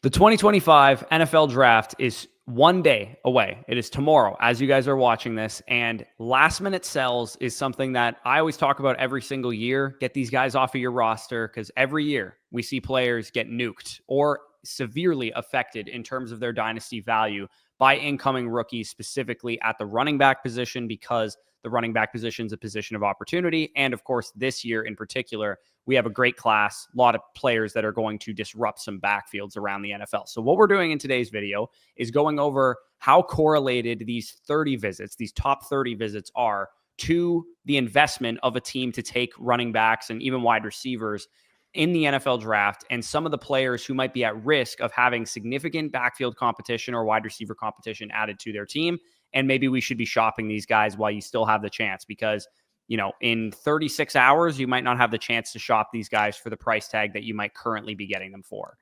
The 2025 NFL Draft is one day away. It is tomorrow as you guys are watching this. And last minute sells is something that I always talk about every single year. Get these guys off of your roster because every year we see players get nuked or severely affected in terms of their dynasty value by incoming rookies, specifically at the running back position, because the running back position is a position of opportunity. And of course, this year in particular, we have a great class, a lot of players that are going to disrupt some backfields around the NFL. So what we're doing in today's video is going over how correlated these 30 visits, these top 30 visits are to the investment of a team to take running backs and even wide receivers in the NFL draft, and some of the players who might be at risk of having significant backfield competition or wide receiver competition added to their team. And maybe we should be shopping these guys while you still have the chance, because in 36 hours, you might not have the chance to shop these guys for the price tag that you might currently be getting them for.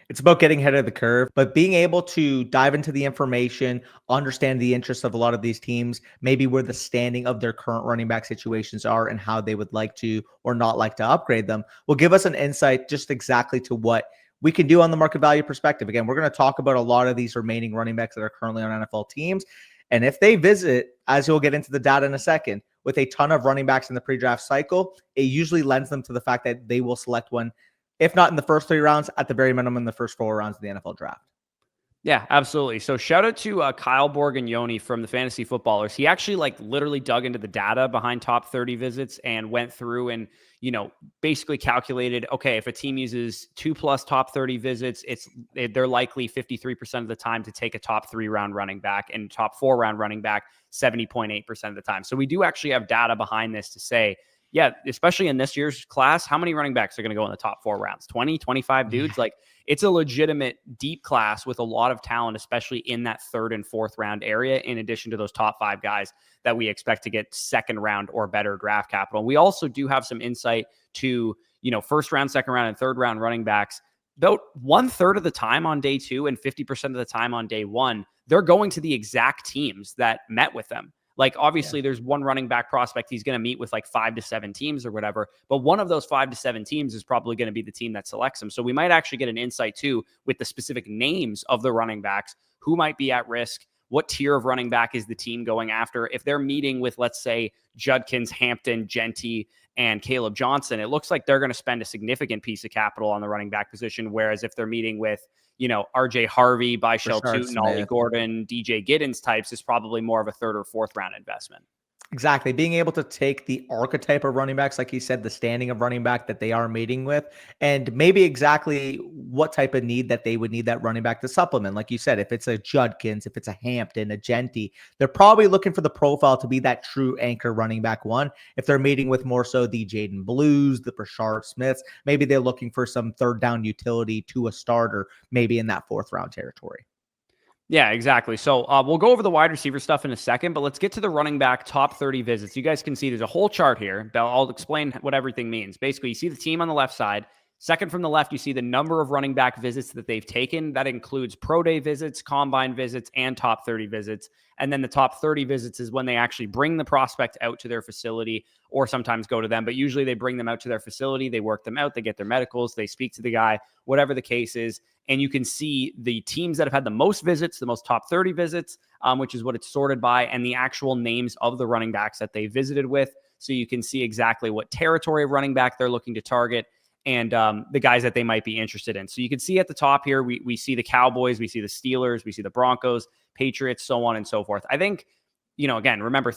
It's about getting ahead of the curve, but being able to dive into the information, understand the interests of a lot of these teams, maybe where the standing of their current running back situations are and how they would like to or not like to upgrade them, will give us an insight just exactly to what we can do on the market value perspective. Again, we're going to talk about a lot of these remaining running backs that are currently on NFL teams. And if they visit, as you'll get into the data in a second, with a ton of running backs in the pre-draft cycle, it usually lends them to the fact that they will select one, if not in the first 3 rounds, at the very minimum in the first 4 rounds of the NFL draft. Yeah, absolutely. So shout out to Kyle Borgognoni from the Fantasy Footballers. He actually literally dug into the data behind top 30 visits and went through and, basically calculated, okay, if a team uses 2+ top 30 visits, they're likely 53% of the time to take a top 3 round running back, and top 4 round running back 70.8% of the time. So we do actually have data behind this to say, yeah, especially in this year's class, how many running backs are going to go in the top 4 rounds? 20, 25 dudes? It's a legitimate deep class with a lot of talent, especially in that 3rd and 4th round area, in addition to those top 5 guys that we expect to get 2nd round or better draft capital. We also do have some insight to, 1st round, 2nd round, and 3rd round running backs. About 1/3 of the time on day 2 and 50% of the time on day 1, they're going to the exact teams that met with them. Obviously, there's one running back prospect he's going to meet with 5 to 7 teams or whatever, but one of those 5 to 7 teams is probably going to be the team that selects him. So we might actually get an insight too with the specific names of the running backs, who might be at risk, what tier of running back is the team going after. If they're meeting with, let's say, Judkins, Hampton, Genty, and Caleb Johnson, it looks like they're going to spend a significant piece of capital on the running back position. Whereas if they're meeting with, RJ Harvey, Byshell Tootin, Ollie Gordon, DJ Giddens types, is probably more of a 3rd or 4th round investment. Exactly. Being able to take the archetype of running backs, like you said, the standing of running back that they are meeting with, and maybe exactly what type of need that they would need that running back to supplement. Like you said, if it's a Judkins, if it's a Hampton, a Genty, they're probably looking for the profile to be that true anchor running back one. If they're meeting with more so the Jaden Blues, the Brashard Smiths, maybe they're looking for some 3rd down utility to a starter, maybe in that 4th round territory. Yeah, exactly. So we'll go over the wide receiver stuff in a second, but let's get to the running back top 30 visits. You guys can see there's a whole chart here. I'll explain what everything means. Basically, you see the team on the left side. Second from the left, you see the number of running back visits that they've taken. That includes pro day visits, combine visits, and top 30 visits. And then the top 30 visits is when they actually bring the prospect out to their facility, or sometimes go to them. But usually they bring them out to their facility. They work them out. They get their medicals. They speak to the guy, whatever the case is. And you can see the teams that have had the most visits, the most top 30 visits, which is what it's sorted by, and the actual names of the running backs that they visited with. So you can see exactly what territory of running back they're looking to target, and the guys that they might be interested in. So you can see at the top here, we see the Cowboys, we see the Steelers, we see the Broncos, Patriots, so on and so forth. I think, again, remember,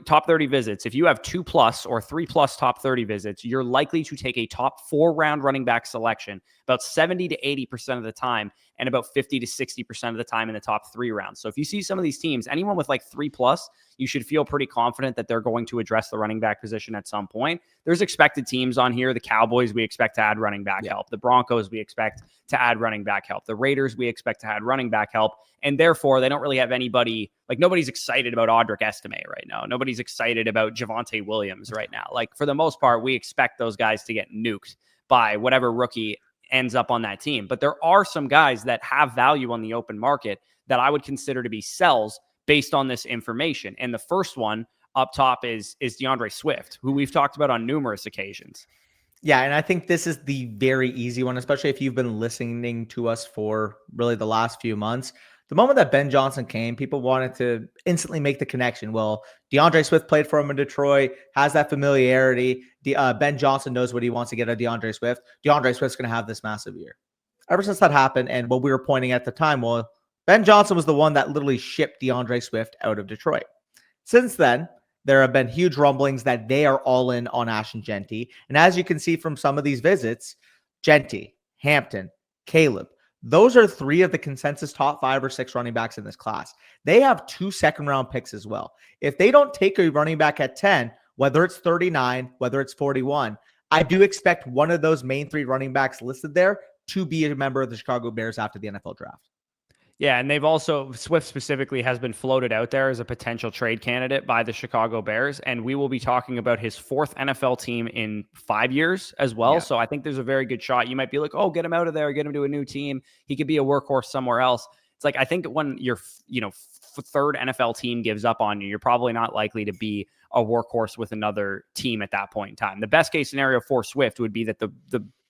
top 30 visits. If you have 2+ or 3+ top 30 visits, you're likely to take a top 4 round running back selection about 70 to 80% of the time, and about 50 to 60% of the time in the top 3 rounds. So if you see some of these teams, anyone with 3+, you should feel pretty confident that they're going to address the running back position at some point. There's expected teams on here. The Cowboys, we expect to add running back help. The Broncos, we expect to add running back help. The Raiders, we expect to add running back help. And therefore, they don't really have anybody, nobody's excited about Audric Estime right now. Nobody's excited about Javonte Williams right now. For the most part, we expect those guys to get nuked by whatever rookie ends up on that team. But there are some guys that have value on the open market that I would consider to be sells based on this information. And the first one up top is DeAndre Swift, who we've talked about on numerous occasions. Yeah, and I think this is the very easy one, especially if you've been listening to us for really the last few months. The moment that Ben Johnson came, people wanted to instantly make the connection. Well, DeAndre Swift played for him in Detroit, has that familiarity. Ben Johnson knows what he wants to get out of DeAndre Swift. DeAndre Swift's going to have this massive year. Ever since that happened, and what we were pointing at the time, well, Ben Johnson was the one that literally shipped DeAndre Swift out of Detroit. Since then, there have been huge rumblings that they are all in on Ashton Genty. And as you can see from some of these visits, Genty, Hampton, Caleb, those are three of the consensus top 5 or 6 running backs in this class. They have 2 second-round picks as well. If they don't take a running back at 10, whether it's 39, whether it's 41, I do expect one of those main 3 running backs listed there to be a member of the Chicago Bears after the NFL draft. Yeah, and they've also, Swift specifically has been floated out there as a potential trade candidate by the Chicago Bears, and we will be talking about his 4th NFL team in 5 years as well. Yeah. So I think there's a very good shot. You might be like, oh, get him out of there, get him to a new team. He could be a workhorse somewhere else. It's like, I think when your, 3rd NFL team gives up on you, you're probably not likely to be a workhorse with another team at that point in time. The best case scenario for Swift would be that the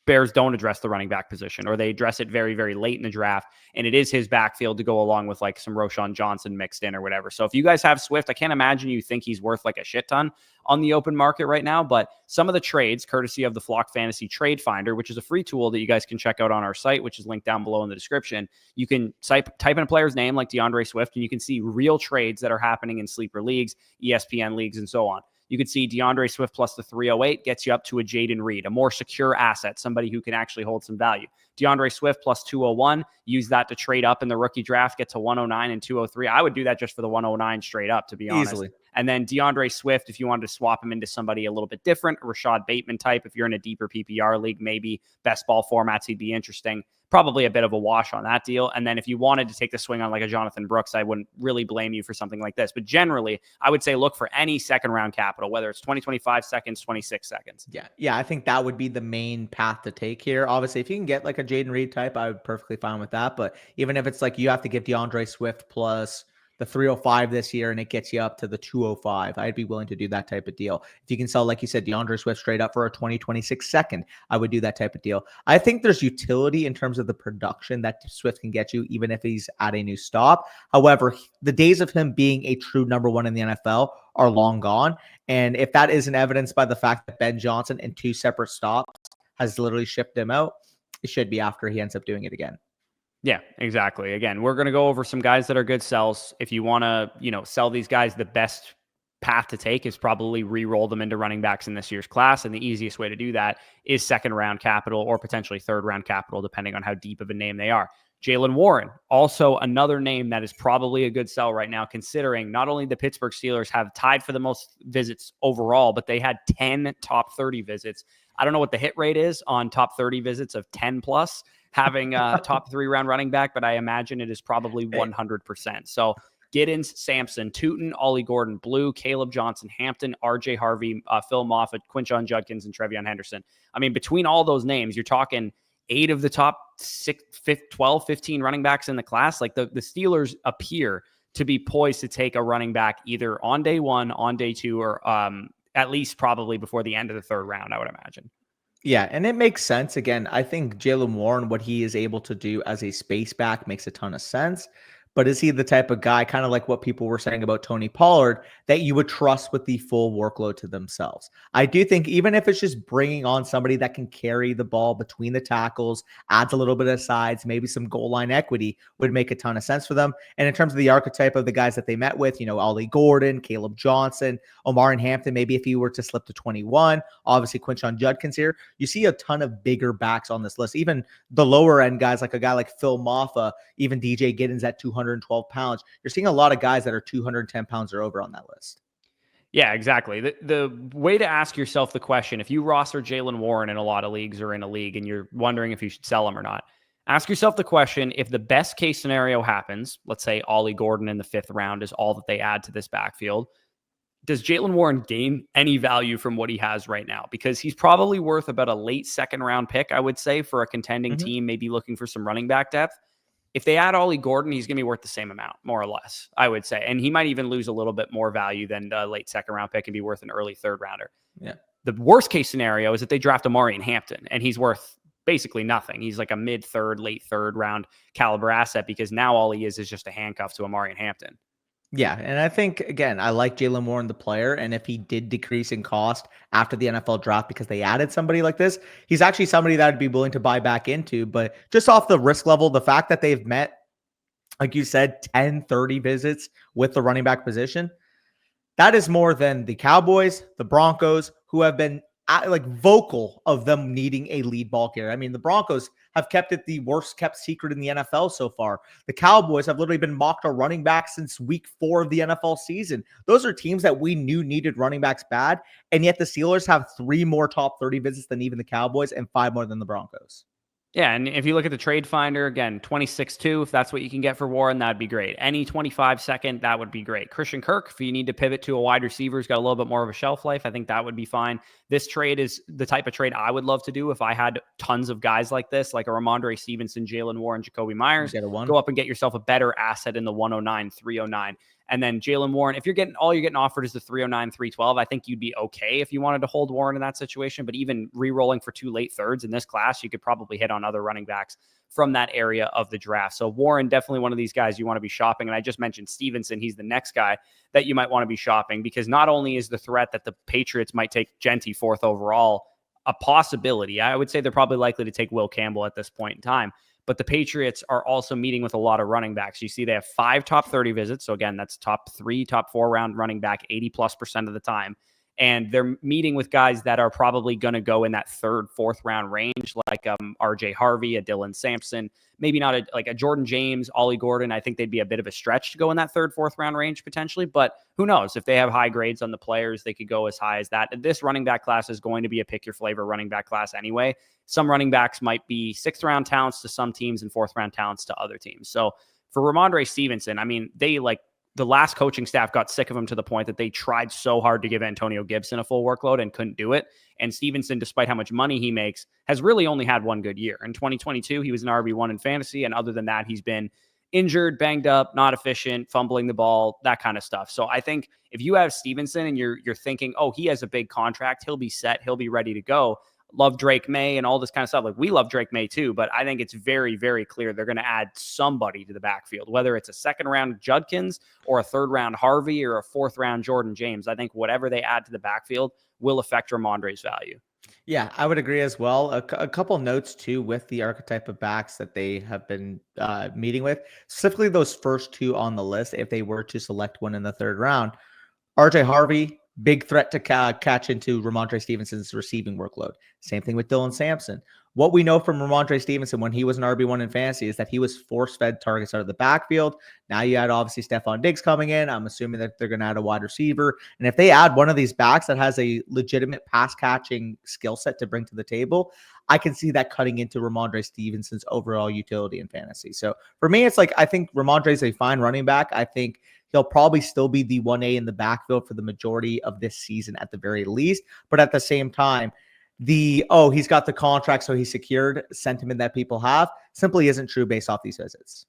Bears don't address the running back position, or they address it very, very late in the draft, and it is his backfield to go along with like some Roschon Johnson mixed in or whatever. So if you guys have Swift, I can't imagine you think he's worth like a shit ton on the open market right now, but some of the trades, courtesy of the Flock Fantasy Trade Finder, which is a free tool that you guys can check out on our site, which is linked down below in the description. You can type in a player's name like DeAndre Swift, and you can see real trades that are happening in sleeper leagues, ESPN leagues, and so on. You could see DeAndre Swift plus the 308 gets you up to a Jayden Reed, a more secure asset, somebody who can actually hold some value. DeAndre Swift plus 201, use that to trade up in the rookie draft, get to 109 and 203. I would do that just for the 109 straight up, to be honest. Easily. And then DeAndre Swift, if you wanted to swap him into somebody a little bit different, a Rashad Bateman type, if you're in a deeper PPR league, maybe best ball formats, he'd be interesting. Probably a bit of a wash on that deal. And then if you wanted to take the swing on like a Jonathan Brooks, I wouldn't really blame you for something like this. But generally, I would say look for any second round capital, whether it's 20-25 seconds, 26 seconds. Yeah, I think that would be the main path to take here. Obviously, if you can get like a Jayden Reed type, I would perfectly fine with that. But even if it's like you have to give DeAndre Swift plus the 305 this year and it gets you up to the 205, I'd be willing to do that type of deal. If you can sell, like you said, DeAndre Swift straight up for a 2026 second, I would do that type of deal. I think there's utility in terms of the production that Swift can get you, even if he's at a new stop. However, the days of him being a true number 1 in the NFL are long gone. And if that isn't evidenced by the fact that Ben Johnson in 2 separate stops has literally shipped him out, it should be after he ends up doing it again. Yeah, exactly. Again, we're going to go over some guys that are good sells. If you want to, sell these guys, the best path to take is probably re-roll them into running backs in this year's class. And the easiest way to do that is second round capital or potentially third round capital, depending on how deep of a name they are. Jaylen Warren, also another name that is probably a good sell right now, considering not only the Pittsburgh Steelers have tied for the most visits overall, but they had 10 top 30 visits. I don't know what the hit rate is on top 30 visits of 10 plus having a top 3 round running back, but I imagine it is probably 100%. So Giddens, Sampson, Tootin, Ollie Gordon, Blue, Caleb Johnson, Hampton, RJ Harvey, Phil Moffitt, Quinshon Judkins, and Trevion Henderson. I mean, between all those names, you're talking 8 of the top 12, 15 running backs in the class. Like the Steelers appear to be poised to take a running back either on day 1, on day 2, or at least probably before the end of the 3rd round, I would imagine. Yeah, and it makes sense. Again, I think Jaylen Warren, what he is able to do as a space back makes a ton of sense. But is he the type of guy, kind of like what people were saying about Tony Pollard, that you would trust with the full workload to themselves? I do think even if it's just bringing on somebody that can carry the ball between the tackles, adds a little bit of sides, maybe some goal line equity, would make a ton of sense for them. And in terms of the archetype of the guys that they met with, Ollie Gordon, Caleb Johnson, Omar and Hampton, maybe if he were to slip to 21, obviously Quinshon Judkins here, you see a ton of bigger backs on this list. Even the lower end guys, like a guy like Phil Moffitt, even DJ Giddens at 212 pounds. You're seeing a lot of guys that are 210 pounds or over on that list. Yeah, exactly. The way to ask yourself the question, if you roster Jaylen Warren in a lot of leagues or in a league and you're wondering if you should sell him or not, ask yourself the question, if the best case scenario happens, let's say Ollie Gordon in the 5th round is all that they add to this backfield, does Jaylen Warren gain any value from what he has right now? Because he's probably worth about a late 2nd round pick, I would say, for a contending team, maybe looking for some running back depth. If they add Ollie Gordon, he's going to be worth the same amount, more or less, I would say. And he might even lose a little bit more value than a late 2nd round pick and be worth an early 3rd rounder. Yeah. The worst case scenario is that they draft Amari in Hampton and he's worth basically nothing. He's like a mid-third, late third round caliber asset because now all he is just a handcuff to Amari in Hampton. Yeah, and I think, again, I like Jaylen Warren, the player, and if he did decrease in cost after the NFL draft because they added somebody like this, he's actually somebody that I'd be willing to buy back into. But just off the risk level, the fact that they've met, like you said, 10, 30 visits with the running back position, that is more than the Cowboys, the Broncos, who have been vocal of them needing a lead ball carrier. I mean, the Broncos have kept it the worst kept secret in the NFL so far. The Cowboys have literally been mocked a running back since week 4 of the NFL season. Those are teams that we knew needed running backs bad, and yet the Steelers have 3 more top 30 visits than even the Cowboys and 5 more than the Broncos. Yeah, and if you look at the trade finder, again, 26-2, if that's what you can get for Warren, that'd be great. Any 25-second, that would be great. Christian Kirk, if you need to pivot to a wide receiver who's got a little bit more of a shelf life, I think that would be fine. This trade is the type of trade I would love to do if I had tons of guys like this, like a Rhamondre Stevenson, Jaylen Warren, Jacoby Myers. Go up and get yourself a better asset in the 109, 309. And then Jaylen Warren, if you're getting offered is the 309, 312, I think you'd be okay if you wanted to hold Warren in that situation. But even re-rolling for 2 late thirds in this class, you could probably hit on other running backs from that area of the draft. So Warren, definitely one of these guys you want to be shopping. And I just mentioned Stevenson. He's the next guy that you might want to be shopping because not only is the threat that the Patriots might take Genty 4th overall a possibility, I would say they're probably likely to take Will Campbell at this point in time. But the Patriots are also meeting with a lot of running backs. You see they have 5 top 30 visits. So again, that's top 3, top 4 round running back 80+% of the time. And they're meeting with guys that are probably going to go in that 3rd, 4th round range, like RJ Harvey, a Dylan Sampson, maybe not a Jordan James, Ollie Gordon. I think they'd be a bit of a stretch to go in that 3rd, 4th round range potentially. But who knows? If they have high grades on the players, they could go as high as that. This running back class is going to be a pick your flavor running back class anyway. Some running backs might be 6th round talents to some teams and 4th round talents to other teams. So for Rhamondre Stevenson, I mean, the last coaching staff got sick of him to the point that they tried so hard to give Antonio Gibson a full workload and couldn't do it. And Stevenson, despite how much money he makes, has really only had one good year. In 2022, he was an RB1 in fantasy. And other than that, he's been injured, banged up, not efficient, fumbling the ball, that kind of stuff. So I think if you have Stevenson and you're thinking, oh, he has a big contract, he'll be set, he'll be ready to go. Love Drake May and all this kind of stuff. Like we love Drake May too, but I think it's very, very clear they're going to add somebody to the backfield, whether it's a 2nd round Judkins or a 3rd round Harvey or a 4th round Jordan James. I think whatever they add to the backfield will affect Rhamondre's value. Yeah, I would agree as well. A couple notes too with the archetype of backs that they have been meeting with, specifically those first 2 on the list. If they were to select one in the 3rd round, RJ Harvey, big threat to catch into Rhamondre Stevenson's receiving workload. Same thing with Dylan Sampson. What we know from Rhamondre Stevenson when he was an RB1 in fantasy is that he was force-fed targets out of the backfield. Now you had obviously Stephon Diggs coming in. I'm assuming that they're going to add a wide receiver. And if they add one of these backs that has a legitimate pass-catching skill set to bring to the table, I can see that cutting into Rhamondre Stevenson's overall utility in fantasy. So for me, it's like I think Rhamondre is a fine running back. I think he'll probably still be the 1A in the backfield for the majority of this season at the very least. But at the same time, he's got the contract, so he's secured sentiment that people have simply isn't true based off these visits.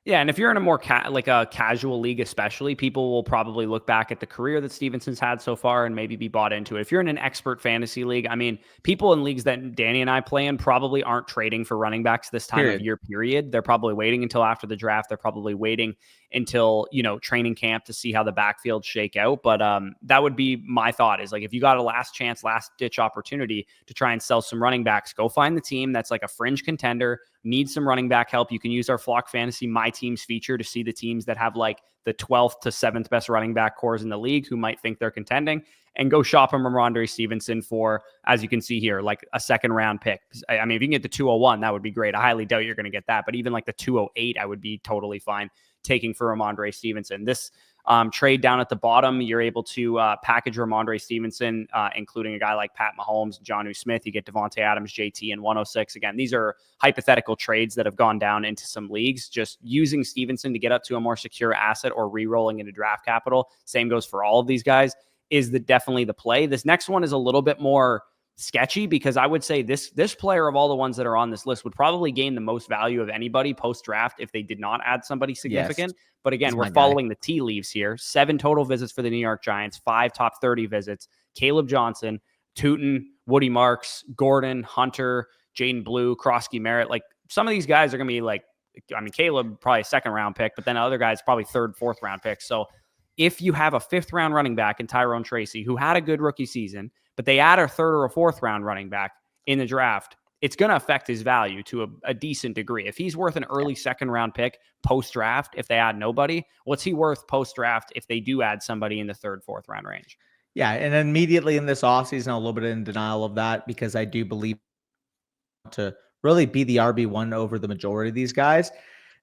Yeah, and if you're in a more a casual league especially, people will probably look back at the career that Stevenson's had so far and maybe be bought into it. If you're in an expert fantasy league, I mean, people in leagues that Danny and I play in probably aren't trading for running backs this time of year, period. They're probably waiting until after the draft. They're probably waiting until, training camp to see how the backfield shake out. But that would be my thought is like, if you got a last chance, last ditch opportunity to try and sell some running backs, go find the team that's like a fringe contender, need some running back help. You can use our Flock Fantasy My Teams feature to see the teams that have like the 12th to 7th best running back cores in the league who might think they're contending, and go shop him Rhamondre Stevenson for, as you can see here, like a 2nd round pick. I mean, if you can get the 201, that would be great. I highly doubt you're going to get that, but even like the 208, I would be totally fine taking for Rhamondre Stevenson. This trade down at the bottom, you're able to package Rhamondre Stevenson, including a guy like Pat Mahomes, Jonnu Smith. You get Devontae Adams, JT, and 106. Again, these are hypothetical trades that have gone down into some leagues. Just using Stevenson to get up to a more secure asset or re-rolling into draft capital. Same goes for all of these guys. Is definitely the play. This next one is a little bit more sketchy because I would say this player of all the ones that are on this list would probably gain the most value of anybody post-draft if they did not add somebody significant. Yes. But again, we're following the tea leaves here. 7 total visits for the New York Giants, 5 top 30 visits. Caleb Johnson, Tootin, Woody Marks, Gordon, Hunter, Jaden Blue, Krosky Merritt. Like some of these guys are going to be like, I mean, Caleb probably a second round pick, but then other guys probably third, fourth round picks. So if you have a fifth round running back in Tyrone Tracy, who had a good rookie season, but they add a third or a fourth round running back in the draft, it's going to affect his value to a decent degree. If he's worth an early second round pick post draft, if they add nobody, what's he worth post draft if they do add somebody in the third, fourth round range? Yeah. And immediately in this offseason, I'm a little bit in denial of that because I do believe to really be the RB1 over the majority of these guys.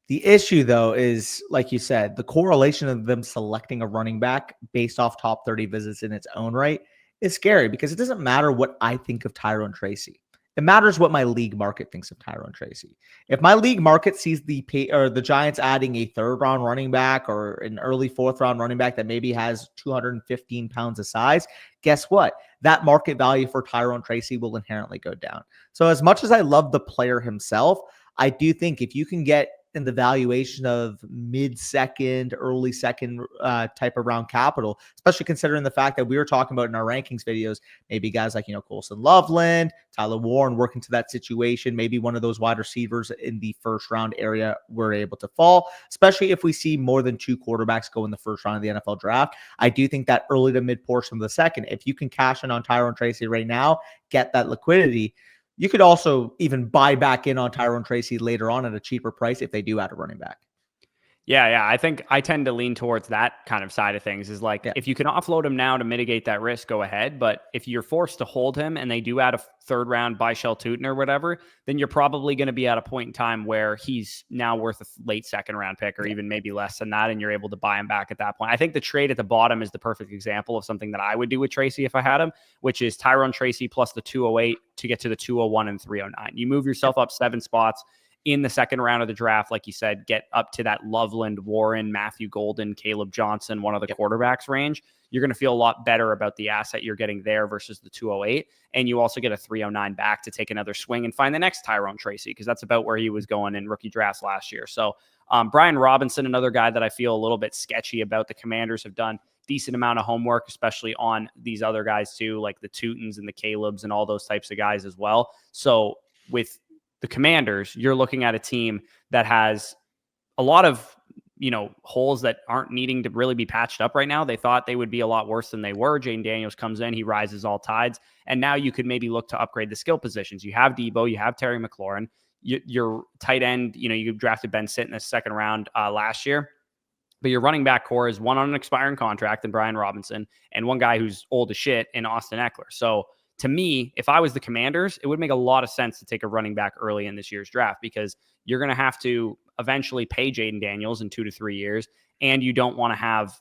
The issue, though, is, like you said, the correlation of them selecting a running back based off top 30 visits in its own right is scary because it doesn't matter what I think of Tyrone Tracy. It matters what my league market thinks of Tyrone Tracy. If my league market sees the Giants adding a third round running back or an early fourth round running back that maybe has 215 pounds of size, guess what? That market value for Tyrone Tracy will inherently go down. So as much as I love the player himself, I do think if you can get in the valuation of mid-second, early second type of round capital, especially considering the fact that we were talking about in our rankings videos, maybe guys like, Colson Loveland, Tyler Warren working to that situation, maybe one of those wide receivers in the first round area were able to fall, especially if we see more than two quarterbacks go in the first round of the NFL draft. I do think that early to mid portion of the second, if you can cash in on Tyrone Tracy right now, get that liquidity, you could also even buy back in on Tyrone Tracy later on at a cheaper price if they do add a running back. Yeah. I think I tend to lean towards that kind of side of things is like, if you can offload him now to mitigate that risk, go ahead. But if you're forced to hold him and they do add a third round by Shell Tootin or whatever, then you're probably going to be at a point in time where he's now worth a late second round pick or even maybe less than that. And you're able to buy him back at that point. I think the trade at the bottom is the perfect example of something that I would do with Tracy if I had him, which is Tyrone Tracy plus the 208 to get to the 201 and 309. You move yourself up 7 spots in the second round of the draft, like you said, get up to that Loveland, Warren, Matthew Golden, Caleb Johnson, one of the quarterbacks range. You're going to feel a lot better about the asset you're getting there versus the 208. And you also get a 309 back to take another swing and find the next Tyrone Tracy, because that's about where he was going in rookie drafts last year. So Brian Robinson, another guy that I feel a little bit sketchy about. The Commanders have done decent amount of homework, especially on these other guys too, like the Tootins and the Calebs and all those types of guys as well. So with the Commanders, you're looking at a team that has a lot of, holes that aren't needing to really be patched up right now. They thought they would be a lot worse than they were. Jaden Daniels comes in, he rises all tides. And now you could maybe look to upgrade the skill positions. You have Debo, you have Terry McLaurin, your tight end, you drafted Ben Sitt in the second round last year. But your running back core is one on an expiring contract in Brian Robinson and one guy who's old as shit in Austin Eckler. So to me, if I was the Commanders, it would make a lot of sense to take a running back early in this year's draft because you're going to have to eventually pay Jaden Daniels in 2 to 3 years. And you don't want to have,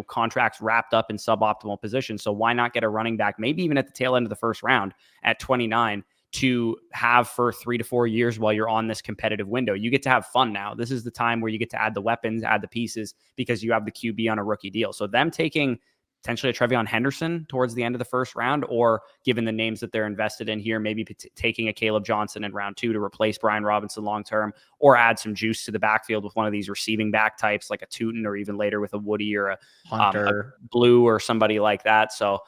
contracts wrapped up in suboptimal positions. So why not get a running back, maybe even at the tail end of the first round at 29 to have for 3 to 4 years while you're on this competitive window? You get to have fun now. This is the time where you get to add the weapons, add the pieces because you have the QB on a rookie deal. So them taking potentially a Trevion Henderson towards the end of the first round, or given the names that they're invested in here, maybe taking a Caleb Johnson in round 2 to replace Brian Robinson long-term, or add some juice to the backfield with one of these receiving back types like a Tootin, or even later with a Woody or a Hunter, a Blue or somebody like that. So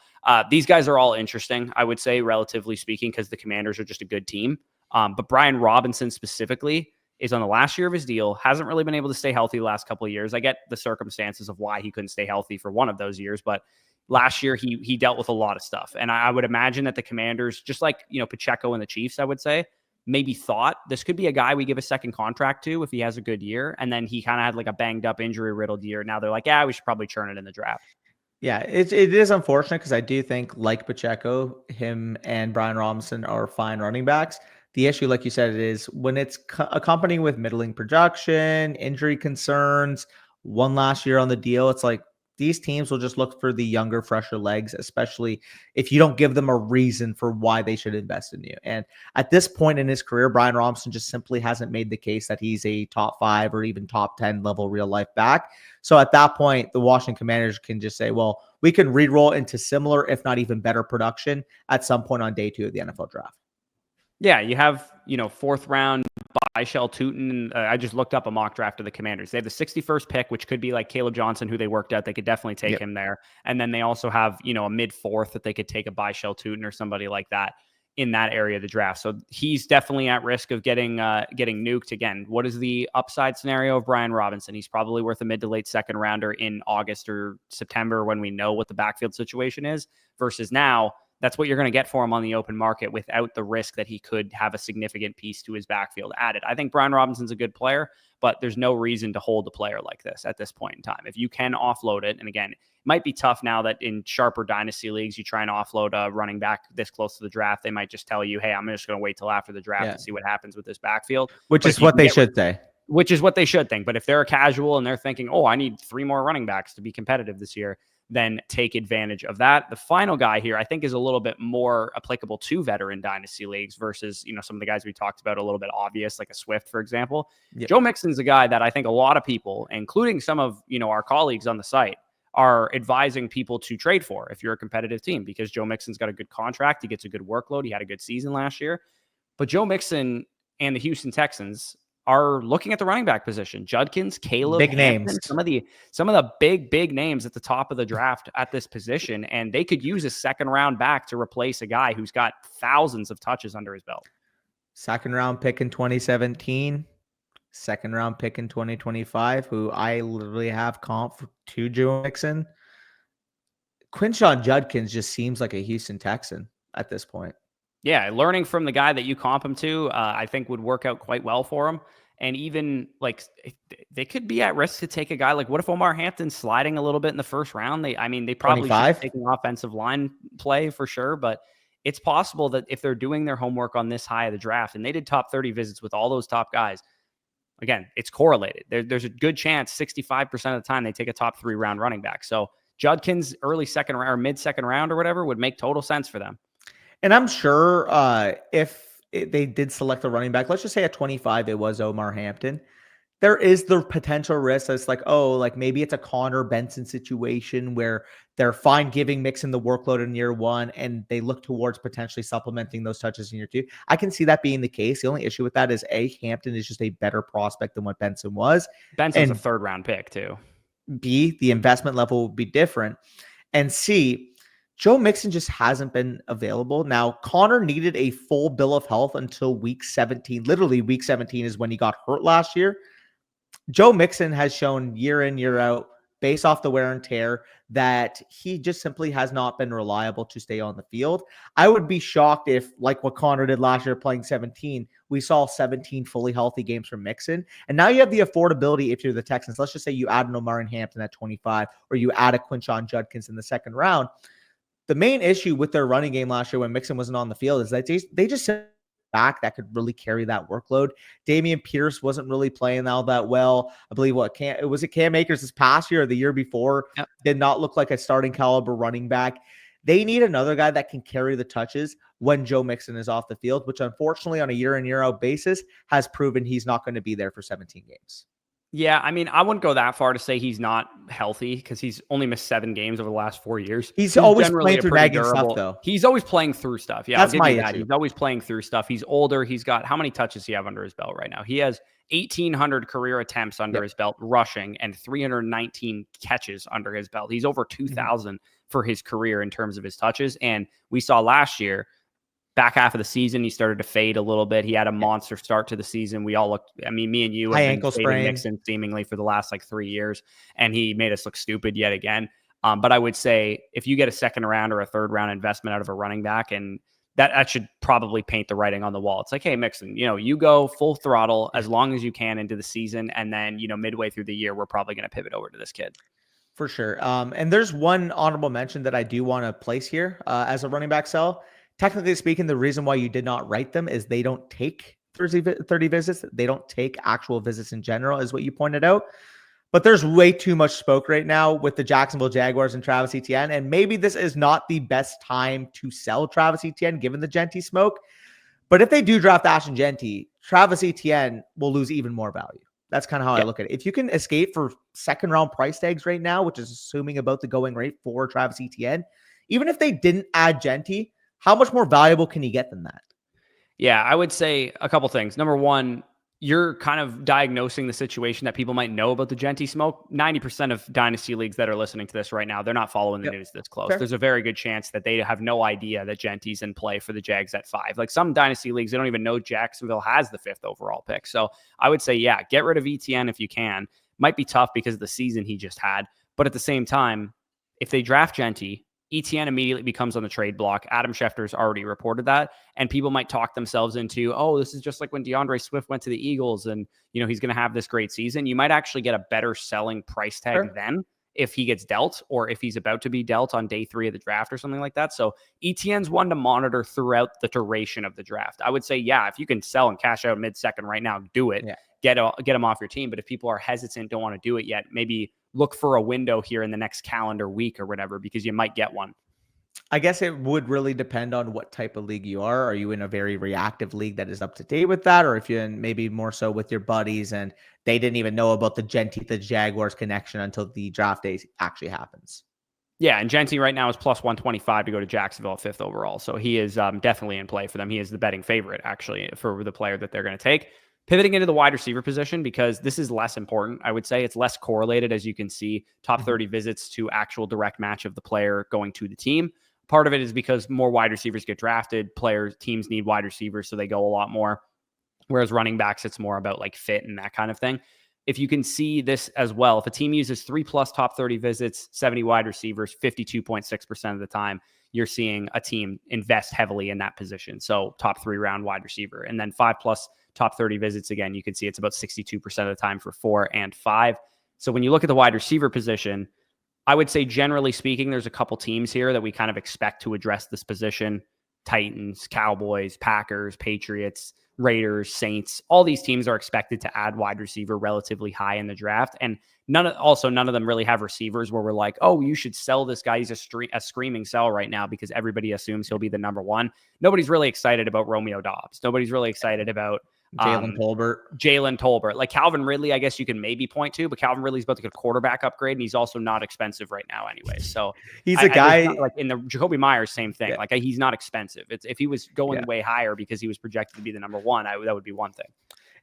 these guys are all interesting, I would say, relatively speaking, because the Commanders are just a good team. But Brian Robinson specifically is on the last year of his deal, hasn't really been able to stay healthy the last couple of years. I get the circumstances of why he couldn't stay healthy for one of those years, but last year he dealt with a lot of stuff. And I would imagine that the Commanders, just like, Pacheco and the Chiefs, I would say, maybe thought this could be a guy we give a second contract to if he has a good year. And then he kind of had like a banged up, injury riddled year. Now they're like, we should probably churn it in the draft. Yeah, it is unfortunate because I do think, like Pacheco, him and Brian Robinson are fine running backs. The issue, like you said, is when it's accompanying with middling production, injury concerns, one last year on the deal, it's like these teams will just look for the younger, fresher legs, especially if you don't give them a reason for why they should invest in you. And at this point in his career, Brian Robinson just simply hasn't made the case that he's a top 5 or even top 10 level real life back. So at that point, the Washington Commanders can just say, well, we can re-roll into similar, if not even better production at some point on day 2 of the NFL draft. Yeah, you have, 4th round Byshell Tootin. I just looked up a mock draft of the Commanders. They have the 61st pick, which could be like Caleb Johnson, who they worked out. They could definitely take him there. And then they also have, a mid-4th that they could take a Byshell Tootin or somebody like that in that area of the draft. So he's definitely at risk of getting nuked. Again, what is the upside scenario of Brian Robinson? He's probably worth a mid to late second rounder in August or September when we know what the backfield situation is, versus now that's what you're going to get for him on the open market without the risk that he could have a significant piece to his backfield added. I think Brian Robinson's a good player, but there's no reason to hold a player like this at this point in time. If you can offload it, and again, it might be tough now that in sharper dynasty leagues, you try and offload a running back this close to the draft. They might just tell you, hey, I'm just going to wait till after the draft and see what happens with this backfield. Which is what they should say. Which is what they should think. But if they're a casual and they're thinking, oh, I need 3 more running backs to be competitive this year, then take advantage of that. The final guy here, I think, is a little bit more applicable to veteran dynasty leagues versus, some of the guys we talked about, a little bit obvious, like a Swift, for example. Yep. Joe Mixon's a guy that I think a lot of people, including some of, our colleagues on the site, are advising people to trade for if you're a competitive team, because Joe Mixon's got a good contract. He gets a good workload. He had a good season last year. But Joe Mixon and the Houston Texans are looking at the running back position. Judkins, Caleb, big Hampton, names. Some of the big names at the top of the draft at this position, and they could use a second round back to replace a guy who's got thousands of touches under his belt. Second round pick in 2017, second round pick in 2025, who I literally have comp to Joe Mixon. Quinshon Judkins just seems like a Houston Texan at this point. Yeah, learning from the guy that you comp him to, I think would work out quite well for him. And even they could be at risk to take a guy like, what if Omar Hampton's sliding a little bit in the first round? They probably should take an offensive line play for sure, but it's possible that if they're doing their homework on this high of the draft, and they did top 30 visits with all those top guys, again, it's correlated. There's a good chance 65% of the time they take a top 3 round running back. So Judkins early second round or mid second round or whatever would make total sense for them. And I'm sure if they did select a running back, let's just say at 25, it was Omar Hampton. There is the potential risk that's maybe it's a Connor Benson situation where they're fine giving Mixon the workload in year 1 and they look towards potentially supplementing those touches in year 2. I can see that being the case. The only issue with that is Hampton is just a better prospect than what Benson was. Benson's a 3rd round pick too. B, the investment level will be different. And C, Joe Mixon just hasn't been available. Now, Connor needed a full bill of health until week 17. Literally, week 17 is when he got hurt last year. Joe Mixon has shown year in, year out, based off the wear and tear, that he just simply has not been reliable to stay on the field. I would be shocked if, like what Connor did last year playing 17, we saw 17 fully healthy games from Mixon. And now you have the affordability if you're the Texans. Let's just say you add an Omar Hampton at 25, or you add a Quinshon Judkins in the second round. The main issue with their running game last year when Mixon wasn't on the field is that they just sent back that could really carry that workload. Damian Pierce wasn't really playing all that well. I believe Cam Akers this past year or the year before did not look like a starting caliber running back. They need another guy that can carry the touches when Joe Mixon is off the field, which unfortunately on a year in, year out basis has proven he's not going to be there for 17 games. Yeah, I wouldn't go that far to say he's not healthy because he's only missed 7 games over the last 4 years. He's always playing through nagging stuff, though. He's always playing through stuff. Yeah, that's my issue. He's always playing through stuff. He's older. He's got, how many touches does he have under his belt right now? He has 1,800 career attempts under his belt rushing and 319 catches under his belt. He's over 2,000 for his career in terms of his touches. And we saw last year, back half of the season, he started to fade a little bit. He had a monster start to the season. We all looked, me and you have been fading Mixon seemingly for the last 3 years, and he made us look stupid yet again. But I would say if you get a second round or a third round investment out of a running back, and that should probably paint the writing on the wall. It's like, hey, Mixon, you go full throttle as long as you can into the season. And then, midway through the year, we're probably going to pivot over to this kid. For sure. And there's one honorable mention that I do want to place here as a running back sell. Technically speaking, the reason why you did not write them is they don't take 30 visits. They don't take actual visits in general, is what you pointed out. But there's way too much smoke right now with the Jacksonville Jaguars and Travis Etienne. And maybe this is not the best time to sell Travis Etienne, given the Genty smoke. But if they do draft Ashton Genty, Travis Etienne will lose even more value. That's kind of how I look at it. If you can escape for second round price tags right now, which is assuming about the going rate for Travis Etienne, even if they didn't add Genty, how much more valuable can you get than that? Yeah, I would say a couple things. Number one, you're kind of diagnosing the situation that people might know about the Genty smoke. 90% of dynasty leagues that are listening to this right now, they're not following the news this close. Fair. There's a very good chance that they have no idea that Genty's in play for the Jags at 5. Like some dynasty leagues, they don't even know Jacksonville has the 5th overall pick. So I would say, yeah, get rid of Etienne if you can. Might be tough because of the season he just had. But at the same time, if they draft Genty, Etienne immediately becomes on the trade block. Adam Schefter's already reported that. And people might talk themselves into, oh, this is just like when DeAndre Swift went to the Eagles and, he's going to have this great season. You might actually get a better selling price tag then if he gets dealt or if he's about to be dealt on day 3 of the draft or something like that. So Etienne's one to monitor throughout the duration of the draft. I would say, yeah, if you can sell and cash out mid-second right now, do it. Yeah. Get him off your team. But if people are hesitant, don't want to do it yet, maybe look for a window here in the next calendar week or whatever, because you might get one. I guess it would really depend on what type of league you are. Are you in a very reactive league that is up to date with that? Or if you're in maybe more so with your buddies and they didn't even know about the Genty, the Jaguars connection until the draft day actually happens. Yeah, and Genty right now is plus 125 to go to Jacksonville at 5th overall. So he is definitely in play for them. He is the betting favorite, actually, for the player that they're going to take. Pivoting into the wide receiver position, because this is less important, I would say. It's less correlated, as you can see, top 30 visits to actual direct match of the player going to the team. Part of it is because more wide receivers get drafted. Teams need wide receivers, so they go a lot more. Whereas running backs, it's more about like fit and that kind of thing. If you can see this as well, if a team uses 3+ top 30 visits, 70 wide receivers, 52.6% of the time, you're seeing a team invest heavily in that position. So top 3 round wide receiver. And then 5+ top 30 visits, again, you can see it's about 62% of the time for 4 and 5. So when you look at the wide receiver position, I would say generally speaking, there's a couple teams here that we kind of expect to address this position. Titans, Cowboys, Packers, Patriots, Raiders, Saints. All these teams are expected to add wide receiver relatively high in the draft. And none of them really have receivers where we're like, oh, you should sell this guy. He's a screaming sell right now because everybody assumes he'll be the number one. Nobody's really excited about Romeo Doubs. Nobody's really excited about Jalen Tolbert. Like Calvin Ridley, I guess you can maybe point to, but Calvin Ridley's about to get a quarterback upgrade, and he's also not expensive right now anyway. So he's a guy like in the Jacoby Myers, same thing. Yeah. Like he's not expensive. If he was going way higher because he was projected to be the number one, that would be one thing.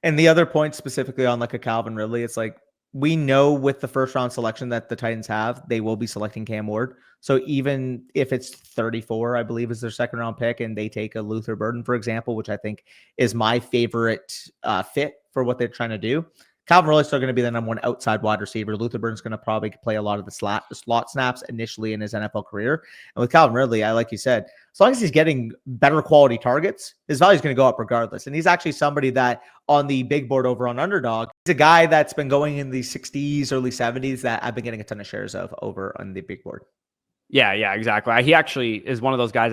And the other point specifically on like a Calvin Ridley, it's like, we know with the first round selection that the Titans have, they will be selecting Cam Ward. So even if it's 34, I believe is their second round pick, and they take a Luther Burden, for example, which I think is my favorite fit for what they're trying to do. Calvin Ridley's still going to be the number one outside wide receiver. Luther Burden's going to probably play a lot of the slot snaps initially in his NFL career. And with Calvin Ridley, like you said, as long as he's getting better quality targets, his value is going to go up regardless. And he's actually somebody that on the big board over on Underdog, he's a guy that's been going in the 60s, early 70s that I've been getting a ton of shares of over on the big board. Yeah, exactly. He actually is one of those guys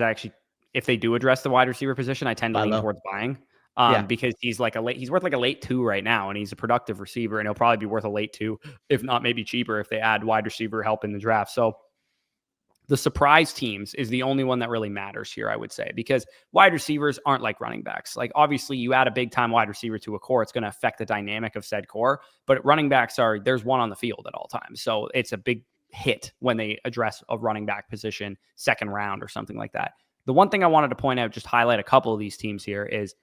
if they do address the wide receiver position, I tend to lean towards buying. Because he's worth like a late 2 right now, and he's a productive receiver, and he'll probably be worth a late 2, if not maybe cheaper if they add wide receiver help in the draft. So the surprise teams is the only one that really matters here, I would say, because wide receivers aren't like running backs. Like obviously you add a big time wide receiver to a core, it's going to affect the dynamic of said core, but running backs there's one on the field at all times. So it's a big hit when they address a running back position, second round or something like that. The one thing I wanted to point out, just highlight a couple of these teams here, is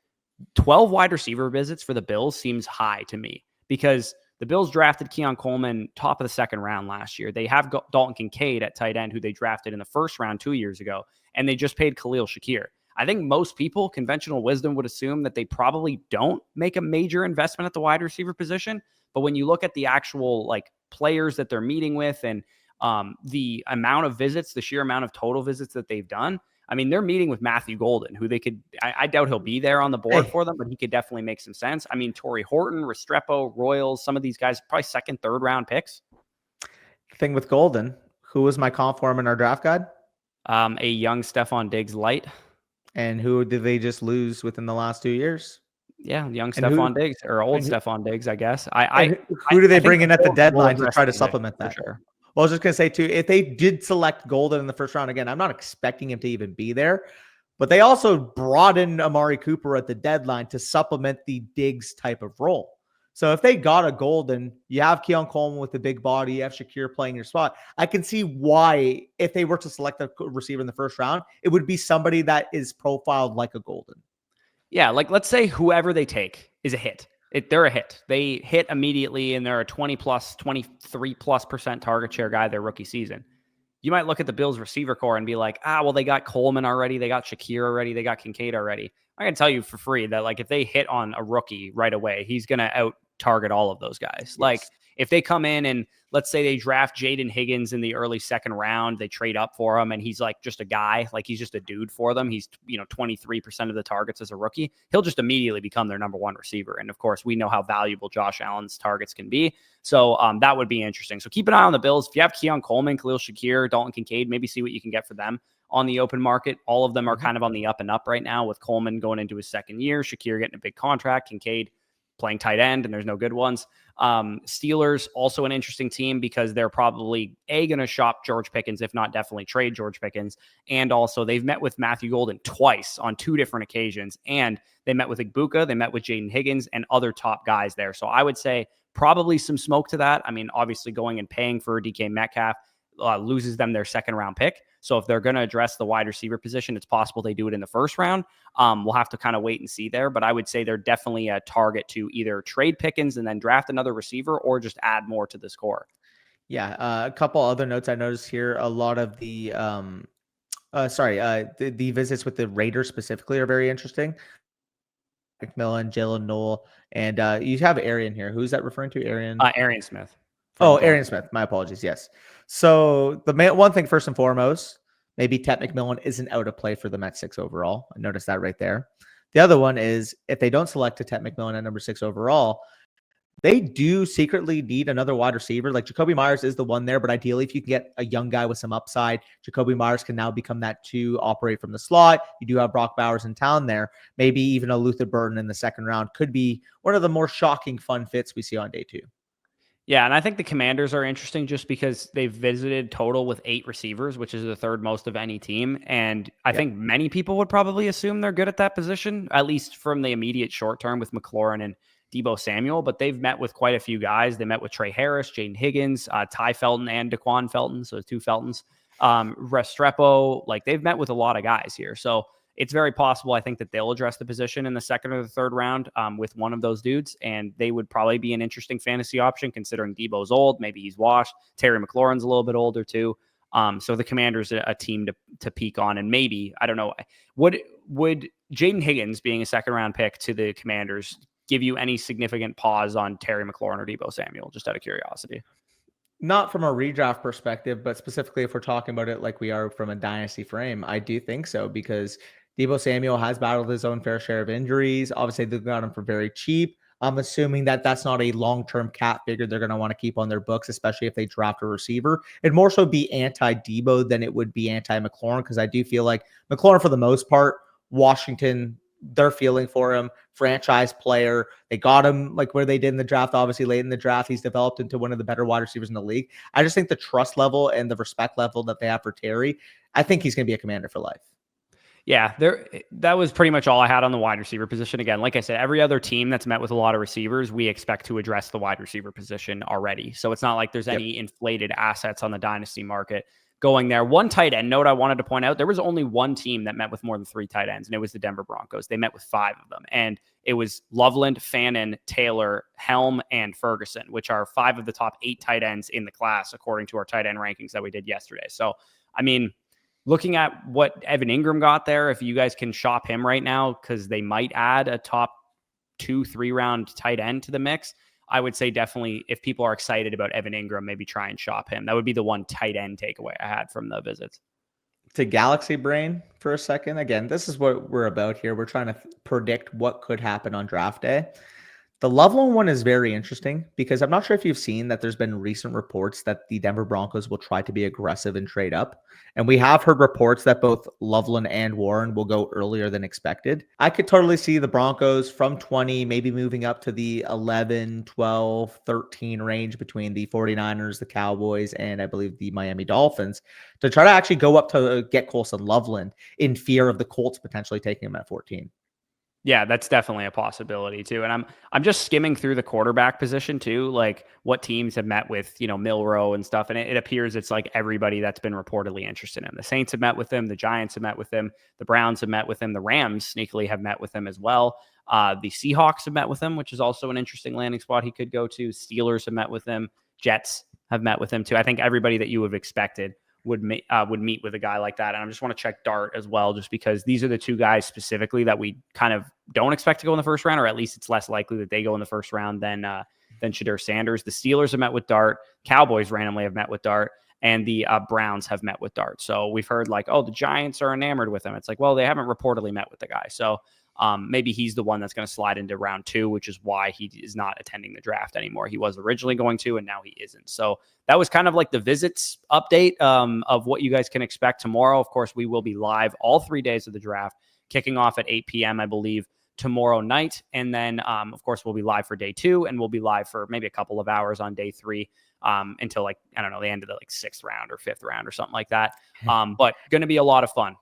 12 wide receiver visits for the Bills seems high to me, because the Bills drafted Keon Coleman top of the second round last year. They have Dalton Kincaid at tight end, who they drafted in the first round 2 years ago, and they just paid Khalil Shakir. I think most people, conventional wisdom would assume that they probably don't make a major investment at the wide receiver position. But when you look at the actual like players that they're meeting with and the amount of visits, the sheer amount of total visits that they've done, I mean, they're meeting with Matthew Golden, who they could, I doubt he'll be there on the board for them, but he could definitely make some sense. I mean, Torrey Horton, Restrepo, Royals, some of these guys, probably second, third round picks. The thing with Golden, who was my comp for him in our draft guide? A young Stephon Diggs light. And who did they just lose within the last 2 years? Yeah, young Stephon Diggs, or old Stephon Diggs, I guess. Who do they bring in at the deadline to try to supplement that? For sure. Well, I was just going to say, too, if they did select Golden in the first round, again, I'm not expecting him to even be there, but they also brought in Amari Cooper at the deadline to supplement the Diggs type of role. So if they got a Golden, you have Keon Coleman with the big body, you have Shakir playing your spot. I can see why, if they were to select a receiver in the first round, it would be somebody that is profiled like a Golden. Yeah, like let's say whoever they take is a hit. They're a hit. They hit immediately, and they're a 23+% target share guy their rookie season. You might look at the Bills receiver core and be like, well, they got Coleman already. They got Shakir already. They got Kincaid already. I can tell you for free that, like, if they hit on a rookie right away, he's going to out target all of those guys. Yes. Like, if they come in and let's say they draft Jaden Higgins in the early second round, they trade up for him, and he's like just a guy, like he's just a dude for them. He's 23% of the targets as a rookie. He'll just immediately become their number one receiver. And of course, we know how valuable Josh Allen's targets can be. So that would be interesting. So keep an eye on the Bills. If you have Keon Coleman, Khalil Shakir, Dalton Kincaid, maybe see what you can get for them on the open market. All of them are kind of on the up and up right now, with Coleman going into his second year, Shakir getting a big contract, Kincaid playing tight end, and there's no good ones. Steelers, also an interesting team because they're probably going to shop George Pickens, if not definitely trade George Pickens. And also they've met with Matthew Golden twice on 2 different occasions. And they met with Igbuka, they met with Jaden Higgins and other top guys there. So I would say probably some smoke to that. I mean, obviously going and paying for DK Metcalf loses them their second round pick. So if they're going to address the wide receiver position, it's possible they do it in the first round. We'll have to kind of wait and see there, but I would say they're definitely a target to either trade Pickens and then draft another receiver, or just add more to this core. Yeah. A couple other notes I noticed here. A lot of the, the visits with the Raiders specifically are very interesting. McMillan, Jalen Noel, and you have Arian here. Who's that referring to? Arian Smith. Arian Smith. My apologies. Yes. So the one thing, first and foremost, maybe Tet McMillan isn't out of play for them at 6 overall. I noticed that right there. The other one is if they don't select a Tet McMillan at number 6 overall, they do secretly need another wide receiver. Like Jacoby Myers is the one there, but ideally, if you can get a young guy with some upside, Jacoby Myers can now become that 2, operate from the slot. You do have Brock Bowers in town there. Maybe even a Luther Burton in the second round could be one of the more shocking, fun fits we see on day 2. Yeah, and I think the Commanders are interesting just because they've visited total with 8 receivers, which is the third most of any team. And I think many people would probably assume they're good at that position, at least from the immediate short term with McLaurin and Deebo Samuel. But they've met with quite a few guys. They met with Trey Harris, Jaden Higgins, Ty Felton, and Daquan Felton. So 2 Feltons. Restrepo. Like, they've met with a lot of guys here. So it's very possible, I think, that they'll address the position in the second or the third round with one of those dudes, and they would probably be an interesting fantasy option considering Deebo's old. Maybe he's washed. Terry McLaurin's a little bit older too. So the Commanders are a team to peek on, and maybe, I don't know, would Jaden Higgins being a second round pick to the Commanders give you any significant pause on Terry McLaurin or Deebo Samuel, just out of curiosity? Not from a redraft perspective, but specifically if we're talking about it like we are from a dynasty frame, I do think so, because Deebo Samuel has battled his own fair share of injuries. Obviously, they got him for very cheap. I'm assuming that that's not a long-term cap figure they're going to want to keep on their books, especially if they draft a receiver. It'd more so be anti-Deebo than it would be anti-McLaurin, because I do feel like McLaurin, for the most part, Washington, they're feeling for him, franchise player. They got him like where they did in the draft, obviously late in the draft. He's developed into one of the better wide receivers in the league. I just think the trust level and the respect level that they have for Terry, I think he's going to be a Commander for life. Yeah, that was pretty much all I had on the wide receiver position. Again, like I said, every other team that's met with a lot of receivers, we expect to address the wide receiver position already. So it's not like there's any inflated assets on the dynasty market going there. One tight end note I wanted to point out, there was only one team that met with more than 3 tight ends, and it was the Denver Broncos. They met with 5 of them, and it was Loveland, Fannin, Taylor, Helm, and Ferguson, which are 5 of the top 8 tight ends in the class, according to our tight end rankings that we did yesterday. So, I mean, looking at what Evan Engram got there, if you guys can shop him right now, because they might add a top 2-3 round tight end to the mix, I would say definitely, if people are excited about Evan Engram, maybe try and shop him. That would be the one tight end takeaway I had from the visits. To Galaxy Brain for a second. Again, this is what we're about here. We're trying to predict what could happen on draft day. The Loveland one is very interesting because I'm not sure if you've seen that there's been recent reports that the Denver Broncos will try to be aggressive and trade up. And we have heard reports that both Loveland and Warren will go earlier than expected. I could totally see the Broncos from 20, maybe moving up to the 11, 12, 13 range between the 49ers, the Cowboys, and I believe the Miami Dolphins to try to actually go up to get Colson Loveland in fear of the Colts potentially taking him at 14. Yeah, that's definitely a possibility too. And I'm just skimming through the quarterback position too, like what teams have met with, Milroe and stuff. And it appears it's like everybody that's been reportedly interested in him. The Saints have met with him. The Giants have met with him. The Browns have met with him. The Rams sneakily have met with him as well. The Seahawks have met with him, which is also an interesting landing spot he could go to. Steelers have met with him. Jets have met with him too. I think everybody that you would have expected would meet with a guy like that. And I just want to check Dart as well, just because these are the two guys specifically that we kind of don't expect to go in the first round, or at least it's less likely that they go in the first round than Shadur Sanders. The Steelers have met with Dart. Cowboys randomly have met with Dart. And the Browns have met with Dart. So we've heard like, oh, the Giants are enamored with him. It's like, well, they haven't reportedly met with the guy. So maybe he's the one that's going to slide into round 2, which is why he is not attending the draft anymore. He was originally going to, and now he isn't. So that was kind of like the visits update of what you guys can expect tomorrow. Of course, we will be live all 3 days of the draft, kicking off at 8 p.m., I believe, tomorrow night. And then, of course, we'll be live for day 2, and we'll be live for maybe a couple of hours on day 3 until like, I don't know, the end of the like 6th round or 5th round or something like that. But going to be a lot of fun.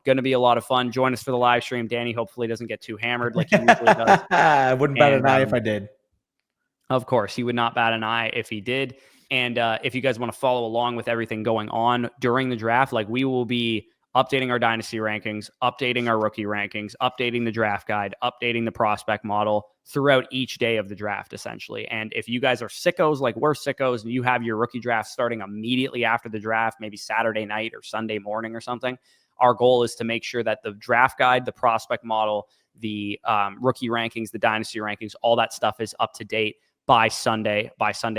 Join us for the live stream. Danny hopefully doesn't get too hammered like he usually does. I wouldn't bat an eye if I did. Of course, he would not bat an eye if he did. And if you guys want to follow along with everything going on during the draft, like we will be updating our dynasty rankings, updating our rookie rankings, updating the draft guide, updating the prospect model throughout each day of the draft, essentially. And if you guys are sickos, like we're sickos, and you have your rookie draft starting immediately after the draft, maybe Saturday night or Sunday morning or something, our goal is to make sure that the draft guide, the prospect model, the rookie rankings, the dynasty rankings, all that stuff is up to date by Sunday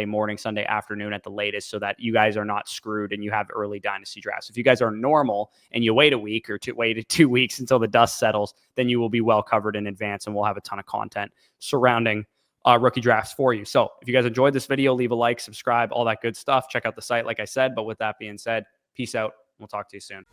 morning, Sunday afternoon at the latest, so that you guys are not screwed and you have early dynasty drafts. If you guys are normal and you wait a week or wait 2 weeks until the dust settles, then you will be well covered in advance, and we'll have a ton of content surrounding rookie drafts for you. So if you guys enjoyed this video, leave a like, subscribe, all that good stuff. Check out the site, like I said. But with that being said, peace out. We'll talk to you soon.